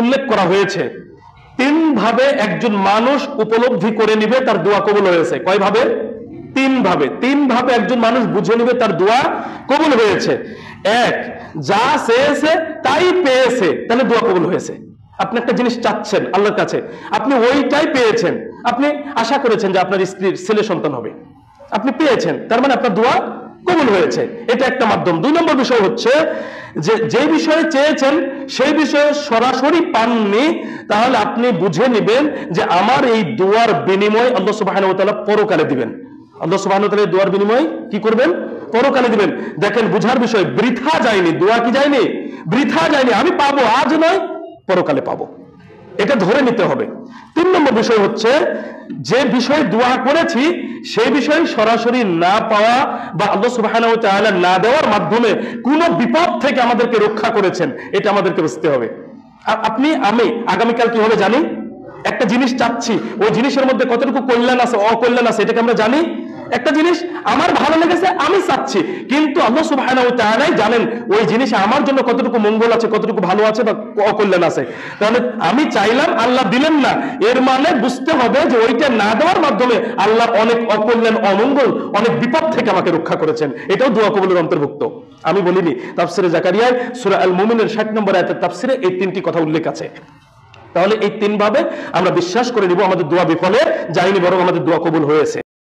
উল্লেখ করা হয়েছে, তিন ভাবে একজন মানুষ উপলব্ধি করে নিবে তার দোয়া কবুল হয়েছে। কয় ভাবে? তিন ভাবে একজন মানুষ বুঝে নিবে তার দোয়া কবুল হয়েছে। এক, যা চেয়েছে তাই পেয়েছে, তাহলে দোয়া কবুল হয়েছে। আপনি একটা জিনিস চাচ্ছেন আল্লাহর কাছে, আপনি ওইটাই পেয়েছেন। আপনি আশা করেছেন যে আপনার স্ত্রীর ছেলে সন্তান হবে, আপনি পেয়েছেন, তার মানে আপনার দোয়া কবুল হয়েছে। এটা একটা মাধ্যম। 2 নম্বর বিষয় হচ্ছে যে বিষয়ে চেয়েছেন সেই বিষয়ে সরাসরি পাননি, তাহলে আপনি বুঝে নেবেন যে আমার এই দোয়ার বিনিময় আল্লাহ সুবহানাহু ওয়া তাআলা পরকালে দিবেন। আল্লাহ সুবহানাহু ওয়া তাআলা এই দোয়ার বিনিময় কি করবেন? পরকালে দিবেন। দেখেন, বুঝার বিষয়, বৃথা যায়নি, দোয়া কি যায়নি? বৃথা যায়নি। আমি পাবো, আজ নয় পরকালে পাবো, এটা ধরে নিতে হবে। 3 নম্বর বিষয় হচ্ছে যে বিষয়ে দোয়া করেছি সেই বিষয়ে সরাসরি না পাওয়া বা আল্লাহ সুবহানাহু ওয়া তাআলা না দেওয়ার মাধ্যমে কোন বিপদ থেকে আমাদেরকে রক্ষা করেছেন, এটা আমাদেরকে বুঝতে হবে। আমি আগামীকাল কি হবে জানি, একটা জিনিস চাচ্ছি, ওই জিনিসের মধ্যে কতটুকু কল্যাণ আছে অকল্যাণ আছে এটাকে আমরা জানি। একটা জিনিস আমার ভালো লেগেছে, আমি চাচ্ছি, কিন্তু আল্লাহ সুবহানাহু ওয়া তাআলা জানেন ওই জিনিসে আমার জন্য কতটুকু মঙ্গল আছে, কতটুকু ভালো আছে বা অকল্যাণ আছে। তাহলে আমি চাইলাম, আল্লাহ দিলেন না, এর মানে বুঝতে হবে যে ওইটা না দেওয়ার মাধ্যমে আল্লাহ অনেক অকল্যাণ, অমঙ্গল, অনেক বিপদ থেকে আমাকে রক্ষা করেছেন। এটাও দোয়া কবুলের অন্তর্ভুক্ত। আমি বলিনি, তাফসিরে জাকারিয়ায় সূরা আল মুমিনের 60 নম্বর আয়াতের তাফসিরে এই 3টি কথা উল্লেখ আছে। তাহলে এই 3 ভাবে আমরা বিশ্বাস করে নিব আমাদের দোয়া বিফলে যায়নি, বরং আমাদের দোয়া কবুল হয়েছে।